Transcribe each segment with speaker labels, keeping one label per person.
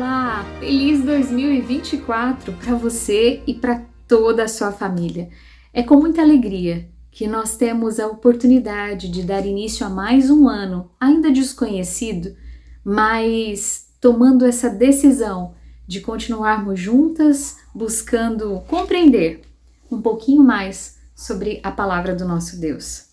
Speaker 1: Olá! Feliz 2024 para você e para toda a sua família. É com muita alegria que nós temos a oportunidade de dar início a mais um ano, ainda desconhecido, mas tomando essa decisão de continuarmos juntas, buscando compreender um pouquinho mais sobre a palavra do nosso Deus.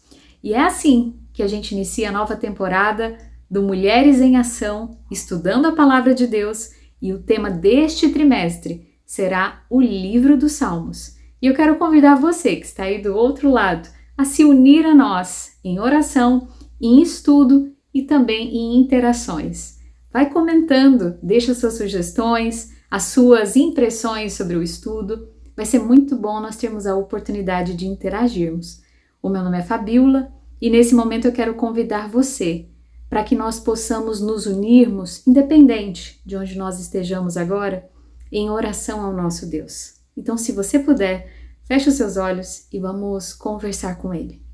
Speaker 1: E é assim que a gente inicia a nova temporada do Mulheres em Ação, estudando a palavra de Deus, e o tema deste trimestre será o livro dos Salmos. E eu quero convidar você que está aí do outro lado a se unir a nós em oração, em estudo e também em interações. Vai comentando, deixa suas sugestões, as suas impressões sobre o estudo. Vai ser muito bom nós termos a oportunidade de interagirmos. O meu nome é Fabiola e nesse momento eu quero convidar você para que nós possamos nos unirmos, independente de onde nós estejamos agora, em oração ao nosso Deus. Então, se você puder, feche os seus olhos e vamos conversar com Ele.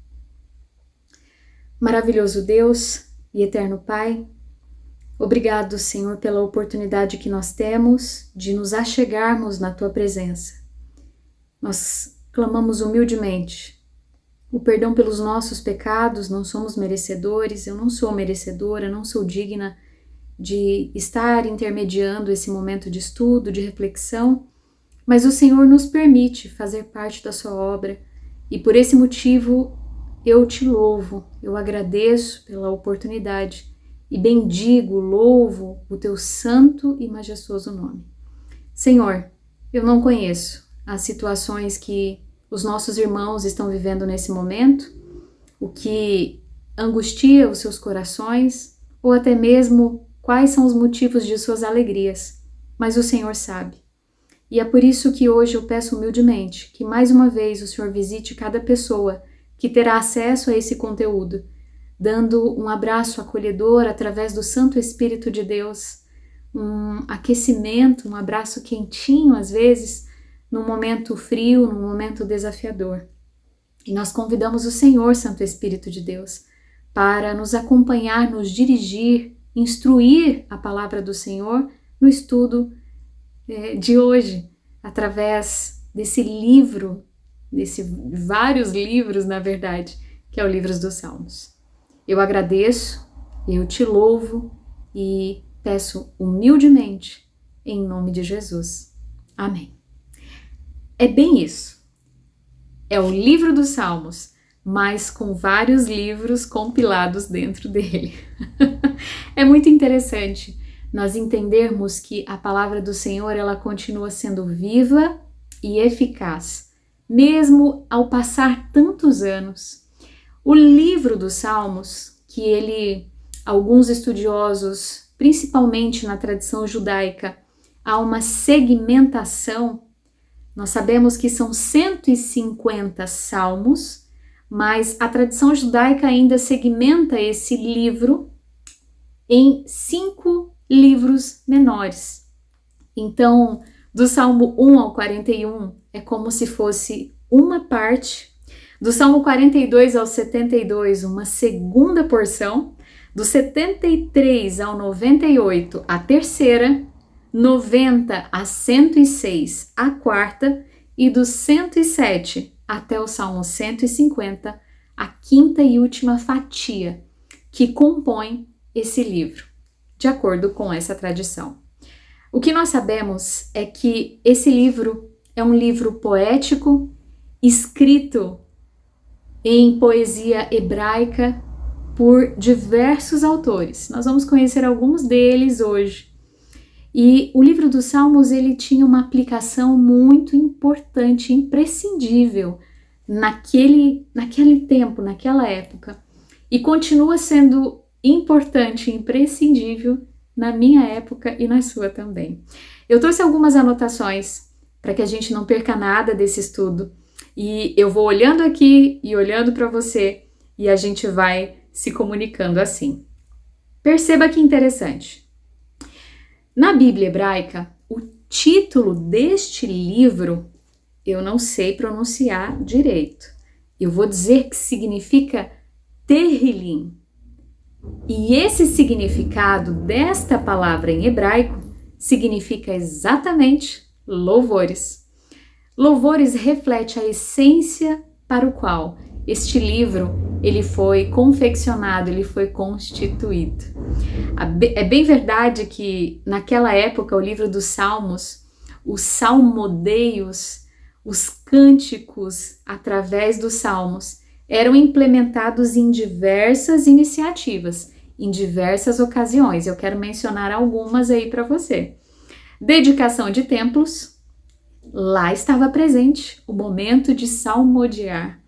Speaker 1: Maravilhoso Deus e eterno Pai, obrigado, Senhor, pela oportunidade que nós temos de nos achegarmos na Tua presença. Nós clamamos humildemente o perdão pelos nossos pecados, não somos merecedores, eu não sou merecedora, não sou digna de estar intermediando esse momento de estudo, de reflexão, mas o Senhor nos permite fazer parte da sua obra e por esse motivo eu te louvo, eu agradeço pela oportunidade e bendigo, louvo o teu santo e majestoso nome. Senhor, eu não conheço as situações que os nossos irmãos estão vivendo nesse momento, o que angustia os seus corações, ou até mesmo quais são os motivos de suas alegrias, mas o Senhor sabe. E é por isso que hoje eu peço humildemente que mais uma vez o Senhor visite cada pessoa que terá acesso a esse conteúdo, dando um abraço acolhedor através do Santo Espírito de Deus, um aquecimento, um abraço quentinho às vezes, num momento frio, num momento desafiador. E nós convidamos o Senhor, Santo Espírito de Deus, para nos acompanhar, nos dirigir, instruir a palavra do Senhor no estudo de hoje, através desse livro, vários livros, na verdade, que é o Livro dos Salmos. Eu agradeço, eu te louvo e peço humildemente, em nome de Jesus. Amém. É bem isso. É o livro dos Salmos, mas com vários livros compilados dentro dele. É muito interessante nós entendermos que a palavra do Senhor, ela continua sendo viva e eficaz, mesmo ao passar tantos anos. O livro dos Salmos, que alguns estudiosos, principalmente na tradição judaica, há uma segmentação. Nós sabemos que são 150 salmos, mas a tradição judaica ainda segmenta esse livro em 5 livros menores. Então, do Salmo 1 ao 41 é como se fosse uma parte, do Salmo 42 ao 72 uma segunda porção, do 73 ao 98 a terceira, 90 a 106 a quarta e do 107 até o Salmo 150 a quinta e última fatia que compõe esse livro, de acordo com essa tradição. O que nós sabemos é que esse livro é um livro poético, escrito em poesia hebraica por diversos autores. Nós vamos conhecer alguns deles hoje. E o livro dos Salmos, ele tinha uma aplicação muito importante, imprescindível naquele tempo, naquela época. E continua sendo importante, imprescindível na minha época e na sua também. Eu trouxe algumas anotações para que a gente não perca nada desse estudo. E eu vou olhando aqui e olhando para você e a gente vai se comunicando assim. Perceba que interessante. Na Bíblia hebraica, o título deste livro, eu não sei pronunciar direito. Eu vou dizer que significa Terrilim. E esse significado desta palavra em hebraico significa exatamente louvores. Louvores reflete a essência para o qual este livro ele foi confeccionado, ele foi constituído. É bem verdade que naquela época o livro dos Salmos, os salmodeios, os cânticos através dos salmos eram implementados em diversas iniciativas, em diversas ocasiões. Eu quero mencionar algumas aí para você. Dedicação de templos, lá estava presente o momento de salmodiar.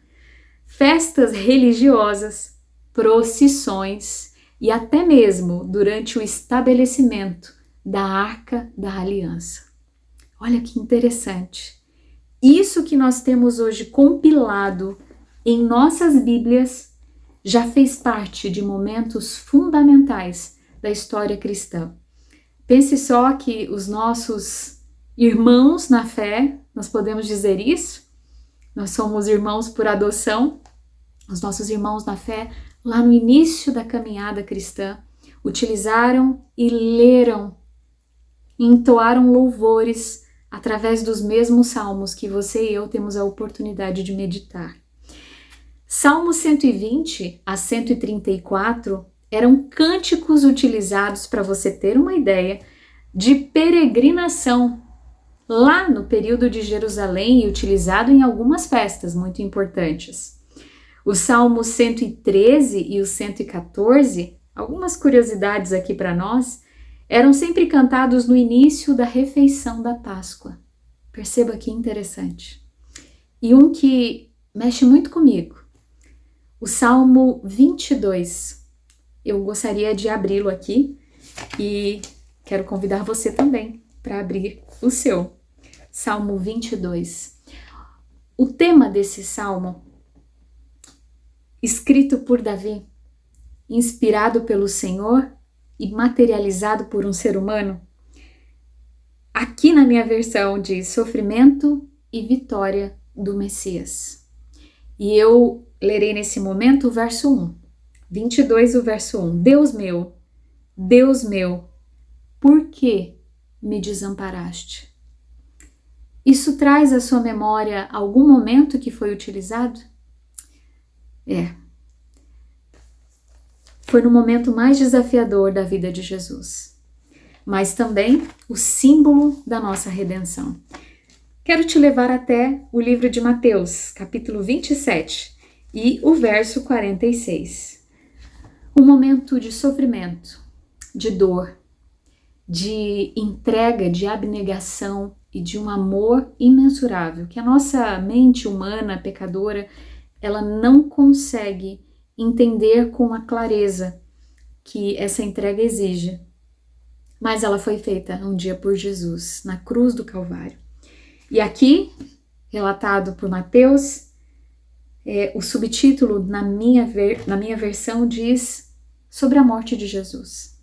Speaker 1: Festas religiosas, procissões e até mesmo durante o estabelecimento da Arca da Aliança. Olha que interessante. Isso que nós temos hoje compilado em nossas Bíblias já fez parte de momentos fundamentais da história cristã. Pense só que os nossos irmãos na fé, nós podemos dizer isso? Nós somos irmãos por adoção. Os nossos irmãos na fé, lá no início da caminhada cristã, utilizaram e leram, entoaram louvores através dos mesmos salmos que você e eu temos a oportunidade de meditar. Salmo 120 a 134 eram cânticos utilizados, para você ter uma ideia, de peregrinação lá no período de Jerusalém e utilizado em algumas festas muito importantes. Os Salmos 113 e o 114, algumas curiosidades aqui para nós, eram sempre cantados no início da refeição da Páscoa. Perceba que interessante. E um que mexe muito comigo, o Salmo 22. Eu gostaria de abri-lo aqui e quero convidar você também para abrir o seu. Salmo 22. O tema desse salmo, escrito por Davi, inspirado pelo Senhor e materializado por um ser humano, aqui na minha versão diz sofrimento e vitória do Messias. E eu lerei nesse momento o verso 1, 22, o verso 1. Deus meu, por que me desamparaste? Isso traz à sua memória algum momento que foi utilizado? Foi no momento mais desafiador da vida de Jesus, mas também o símbolo da nossa redenção. Quero te levar até o livro de Mateus, capítulo 27 e o verso 46. Um momento de sofrimento, de dor, de entrega, de abnegação e de um amor imensurável que a nossa mente humana, pecadora, ela não consegue entender com a clareza que essa entrega exige. Mas ela foi feita um dia por Jesus, na cruz do Calvário. E aqui, relatado por Mateus, o subtítulo na minha versão diz sobre a morte de Jesus.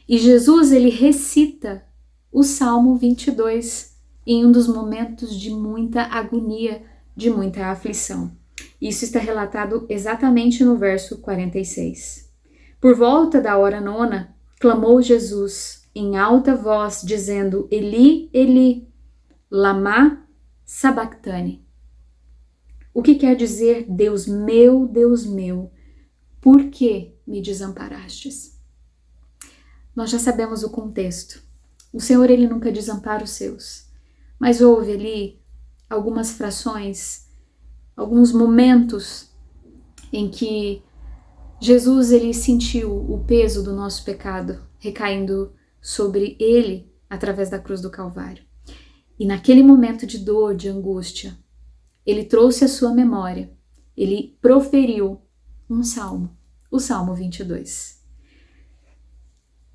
Speaker 1: E Jesus, ele recita o Salmo 22 em um dos momentos de muita agonia, de muita aflição. Isso está relatado exatamente no verso 46. Por volta da hora nona, clamou Jesus em alta voz, dizendo: Eli, Eli, lama sabachthani. O que quer dizer Deus meu, por que me desamparastes? Nós já sabemos o contexto. O Senhor, ele nunca desampara os seus. Mas houve ali algumas frações, alguns momentos em que Jesus, ele sentiu o peso do nosso pecado recaindo sobre ele através da cruz do Calvário. E naquele momento de dor, de angústia, ele trouxe à sua memória, ele proferiu um salmo, o Salmo 22.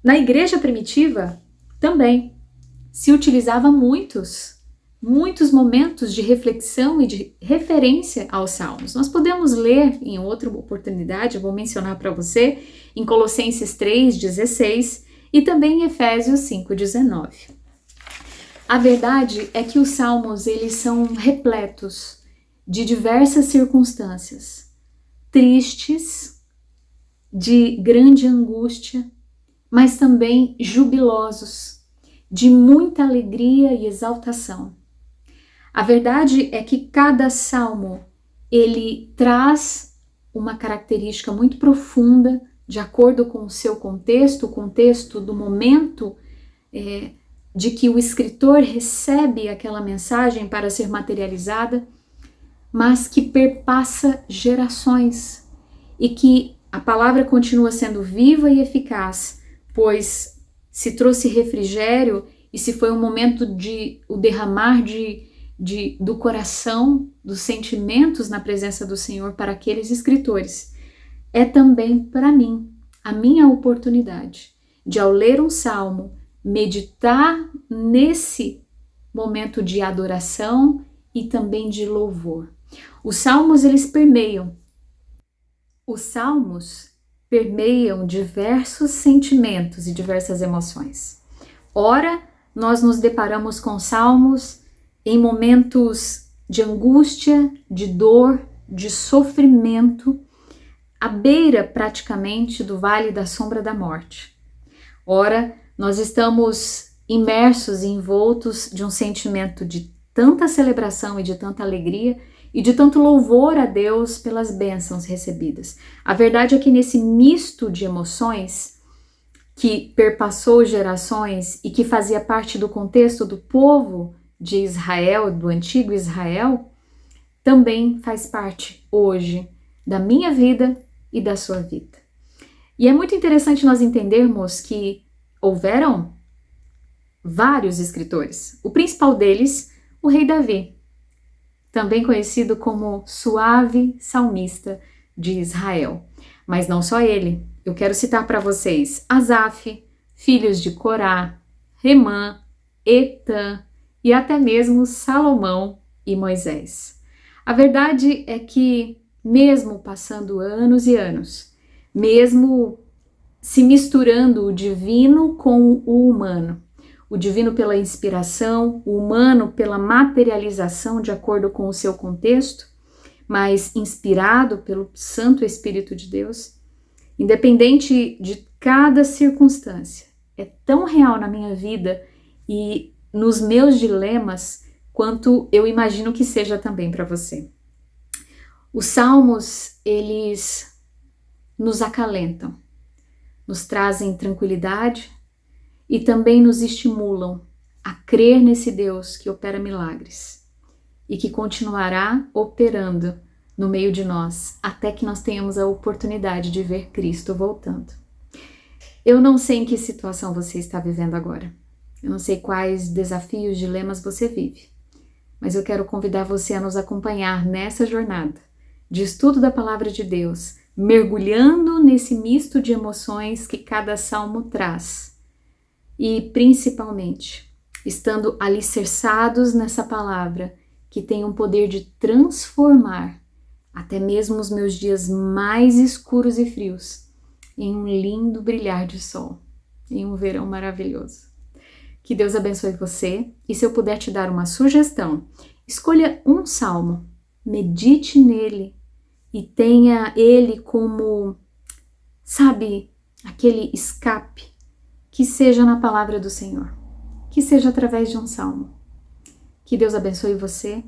Speaker 1: Na igreja primitiva, também se utilizava muitos momentos de reflexão e de referência aos salmos. Nós podemos ler em outra oportunidade, eu vou mencionar para você, em Colossenses 3:16 e também em Efésios 5:19. A verdade é que os salmos, eles são repletos de diversas circunstâncias, tristes, de grande angústia, mas também jubilosos, de muita alegria e exaltação. A verdade é que cada salmo, ele traz uma característica muito profunda, de acordo com o seu contexto, o contexto do momento de que o escritor recebe aquela mensagem para ser materializada, mas que perpassa gerações e que a palavra continua sendo viva e eficaz, pois se trouxe refrigério e se foi um momento de o derramar do coração, dos sentimentos na presença do Senhor para aqueles escritores, é também para mim a minha oportunidade de, ao ler um salmo, meditar nesse momento de adoração e também de louvor. Os salmos, eles permeiam. Os salmos permeiam diversos sentimentos e diversas emoções. Ora, nós nos deparamos com salmos em momentos de angústia, de dor, de sofrimento, à beira praticamente do vale da sombra da morte. Ora, nós estamos imersos e envoltos de um sentimento de tanta celebração e de tanta alegria e de tanto louvor a Deus pelas bênçãos recebidas. A verdade é que nesse misto de emoções que perpassou gerações e que fazia parte do contexto do povo de Israel, do antigo Israel, também faz parte hoje da minha vida e da sua vida. E é muito interessante nós entendermos que houveram vários escritores. O principal deles, o rei Davi, também conhecido como suave salmista de Israel. Mas não só ele. Eu quero citar para vocês Asaf, filhos de Corá, Remã, Etã e até mesmo Salomão e Moisés. A verdade é que, mesmo passando anos e anos, mesmo se misturando o divino com o humano, o divino pela inspiração, o humano pela materialização de acordo com o seu contexto, mas inspirado pelo Santo Espírito de Deus, independente de cada circunstância, é tão real na minha vida e nos meus dilemas quanto eu imagino que seja também para você. Os salmos, eles nos acalentam, nos trazem tranquilidade e também nos estimulam a crer nesse Deus que opera milagres e que continuará operando no meio de nós até que nós tenhamos a oportunidade de ver Cristo voltando. Eu não sei em que situação você está vivendo agora. Eu não sei quais desafios, dilemas você vive, mas eu quero convidar você a nos acompanhar nessa jornada de estudo da Palavra de Deus, mergulhando nesse misto de emoções que cada salmo traz e, principalmente, estando alicerçados nessa palavra que tem um poder de transformar até mesmo os meus dias mais escuros e frios em um lindo brilhar de sol, em um verão maravilhoso. Que Deus abençoe você e, se eu puder te dar uma sugestão, escolha um salmo, medite nele e tenha ele como, sabe, aquele escape, que seja na palavra do Senhor, que seja através de um salmo. Que Deus abençoe você,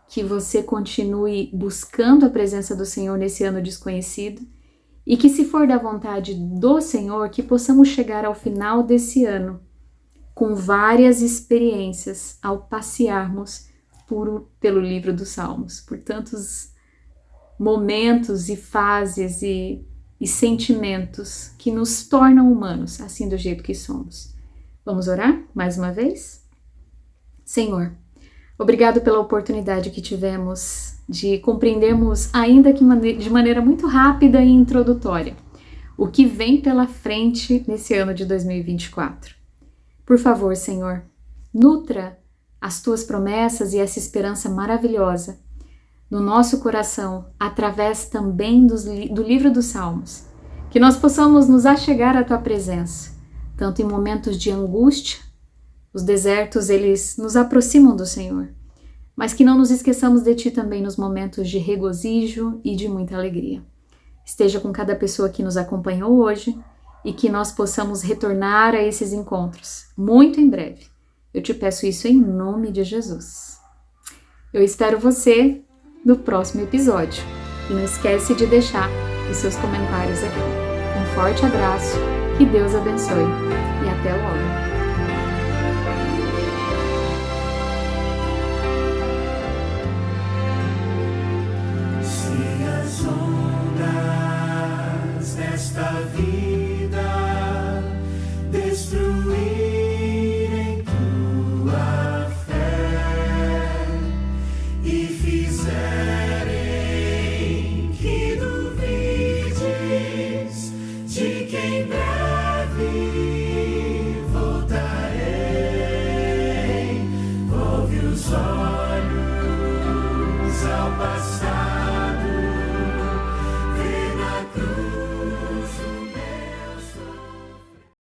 Speaker 1: que você continue buscando a presença do Senhor nesse ano desconhecido e que, se for da vontade do Senhor, que possamos chegar ao final desse ano com várias experiências ao passearmos pelo livro dos Salmos, por tantos momentos e fases e sentimentos que nos tornam humanos, assim do jeito que somos. Vamos orar mais uma vez? Senhor, obrigado pela oportunidade que tivemos de compreendermos, ainda que de maneira muito rápida e introdutória, o que vem pela frente nesse ano de 2024. Por favor, Senhor, nutra as Tuas promessas e essa esperança maravilhosa no nosso coração, através também do livro dos Salmos, que nós possamos nos achegar à Tua presença, tanto em momentos de angústia. Os desertos, eles nos aproximam do Senhor, mas que não nos esqueçamos de Ti também nos momentos de regozijo e de muita alegria. Esteja com cada pessoa que nos acompanhou hoje e que nós possamos retornar a esses encontros muito em breve. Eu te peço isso em nome de Jesus. Eu espero você no próximo episódio. E não esquece de deixar os seus comentários aqui. Um forte abraço, que Deus abençoe e até logo.
Speaker 2: Esta vida destruírem tua fé e fizerem que duvides de que em breve voltarei. Ouve os olhos ao passar.